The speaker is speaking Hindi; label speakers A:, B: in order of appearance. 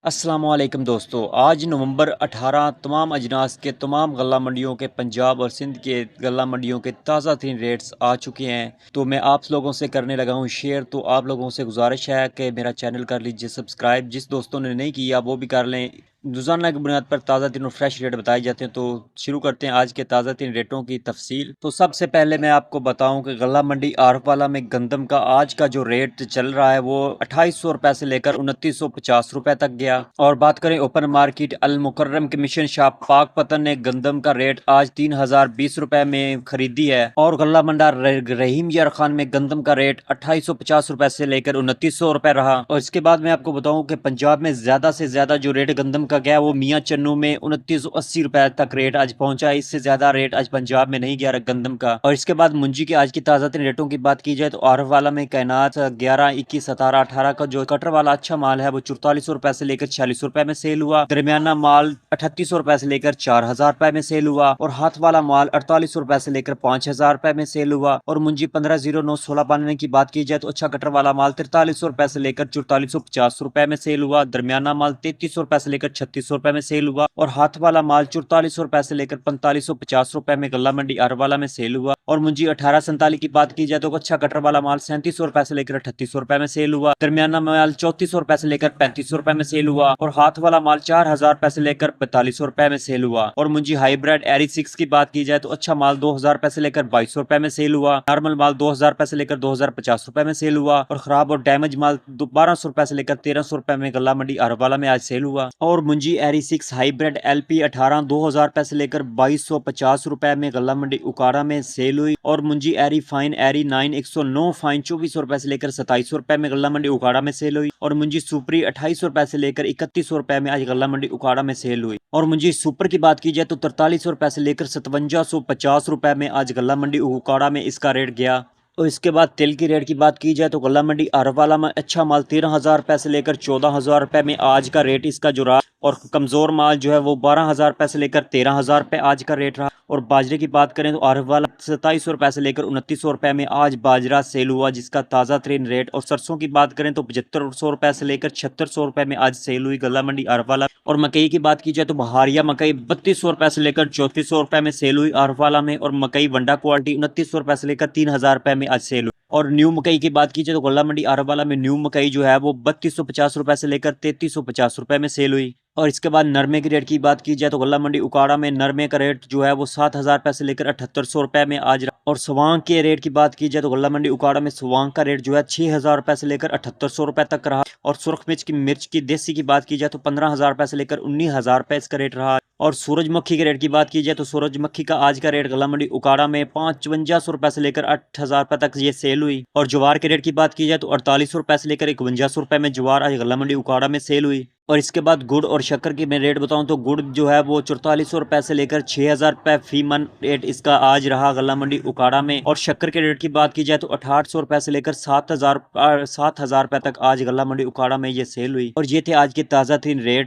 A: अस्सलामुअलैकुम दोस्तों, आज नवंबर 18 तमाम अजनास के तमाम गल्ला मंडियों के पंजाब और सिंध के गल्ला मंडियों के ताज़ा तरीन रेट्स आ चुके हैं। तो मैं आप लोगों से करने लगा हूं शेयर। तो आप लोगों से गुजारिश है कि मेरा चैनल कर लीजिए सब्सक्राइब, जिस दोस्तों ने नहीं किया वो भी कर लें। रोज़ाना की बुनियाद पर ताज़ा तीन और फ्रेश रेट बताए जाते हैं। तो शुरू करते हैं आज के ताज़ा तीन रेटों की तफसील। तो सबसे पहले मैं आपको बताऊं कि गल्ला मंडी आरफवाला में गंदम का आज का जो रेट चल रहा है वो 2800 रुपए से लेकर 2950 रुपए तक गया। और बात करें ओपन मार्केट अल मुकर्रम कमीशन शॉप पाकपतन ने गंदम का रेट आज 3020 रुपए में खरीदी है। और गल्ला मंडा रहीम यार खान में गंदम का रेट 2850 रुपए से लेकर 2900 रुपए रहा। और इसके बाद मैं आपको बताऊं कि पंजाब में ज्यादा से ज्यादा जो रेट गंदम का गया वो मियाँ चन्नू में 2980 रुपए तक रेट आज पहुंचा है। इससे ज्यादा रेट आज पंजाब में नहीं गया गंदम का। और इसके बाद मुंजी के आज की ताजा तीन रेटों की बात की जाए तो आरफ वाला में कैनात 11, 21, 17, 18 का जो कटर वाला अच्छा माल है वो 4400 रुपए से लेकर 4600 रुपए में सेल हुआ। दरमियाना माल 3800 रुपए से लेकर 4000 रुपए में सेल हुआ। और हाथ वाला माल 4800 रुपए से लेकर 5000 रुपए में सेल हुआ। और मुंजी 150916 पाने की बात की जाए तो अच्छा कटर वाला माल 4300 रुपए से लेकर 4450 रुपए में सेल हुआ। दरमियाना माल 3300 रुपए से लेकर 3600 रुपए में सेल हुआ। और हाथ वाला माल 4400 रुपए से लेकर 4550 रुपए में गल्ला मंडी अरवाला में सेल हुआ। और मुंजी 1847 की बात की जाए तो अच्छा कटर वाला माल 3700 रुपए से लेकर 3800 रुपए में सेल हुआ। दरमियाना माल 3400 रुपए से लेकर 3500 रुपए में सेल हुआ। और हाथ वाला माल 4000 रुपए से लेकर 4500 रुपए में सेल हुआ। और मुंजी हाइब्रिड एरी 6 की बात की जाए तो अच्छा माल 2000 रुपए से लेकर 2200 रुपए में सेल हुआ। नॉर्मल माल 2000 रुपए से लेकर 2050 रुपए में सेल हुआ। और खराब और डैमेज माल 1200 रुपए से लेकर 1300 रुपए में गल्ला मंडी अरवाला में आज सेल हुआ। और मुंजी एरी 6 हाइब्रिड LP 18 2000 रुपए से लेकर 2250 रुपए में गल्ला मंडी उकाड़ा में सेल हुई। और मुंजी एरी फाइन एरी 9 109 फाइन 2400 रुपए से लेकर 2700 रुपए में गल्ला मंडी उकाड़ा में सेल हुई। और मुंजी सुपरी 2800 रुपए से लेकर 3100 रुपए में आज गल्ला मंडी उकाड़ा में सेल हुई। और मुंजी सुपर की बात की जाए तो 4300 रुपए से लेकर 5750 रुपए में आज गल्ला मंडी उकाड़ा में इसका रेट गया। और इसके बाद तिल की रेट की बात की जाए तो गल्ला मंडी अरवाला में अच्छा माल 13,000 रुपए से लेकर 14,000 रुपए में आज का रेट इसका जो रहा। और कमजोर माल जो है वो 12,000 रुपए से लेकर 13,000 रुपए आज का रेट रहा। और बाजरे की बात करें तो अरवाला 2700 रुपए से लेकर 2900 रुपए में आज बाजरा सेल हुआ जिसका ताज़ा तरीन रेट। और सरसों की बात करें तो 7500 रुपए से लेकर 7600 रुपए में आज सेल हुई गल्ला मंडी अरवाला। और मकई की बात की जाए तो बहारिया मकई 3200 रुपए से लेकर 3400 रुपए में सेल हुई अरवाला में। और मकई वंडा क्वालिटी 2900 रुपए से लेकर 3000 रुपए में आज सेल हुई। और न्यू मकई की बात की जाए तो गल्ला मंडी अरवाला में न्यू मकई जो है वो 3250 रुपए से लेकर 3350 रुपए में सेल हुई। और इसके बाद नरमे की रेट की बात की जाए तो गल्ला मंडी उकाड़ा में नरमे का रेट जो है वो 7000 रुपए से लेकर 7800 रुपए में आज रहा। और सवांग के रेट की बात की जाए तो गल्ला मंडी उकाड़ा में सवांग का रेट जो है 6000 रुपए से लेकर 7800 रुपए तक रहा। और सुर्ख मिर्च की देसी की बात की जाए तो 15,000 रुपए से लेकर 19,000 रुपए इसका रेट रहा। और सूरजमुखी के रेट की बात की जाए तो सूरजमुखी का आज का रेट गल्ला मंडी उकाड़ा में 5500 रुपए से लेकर 8000 रुपए तक ये सेल हुई। और ज्वार के रेट की बात की जाए तो 4800 रुपए से लेकर 5100 रुपए में ज्वार आज गल्ला मंडी उकाड़ा में सेल हुई। और इसके बाद गुड़ और शक्कर की मैं रेट बताऊं तो गुड़ जो है वो 4400 रुपए से लेकर 6000 रुपए फी मन रेट इसका आज रहा गल्ला मंडी उकाड़ा में। और शक्कर के रेट की बात की जाए तो 6800 रुपए से लेकर 7000 रुपए तक आज गल्ला मंडी उकाड़ा में ये सेल हुई। और ये थे आज के ताज़ा तीन रेट।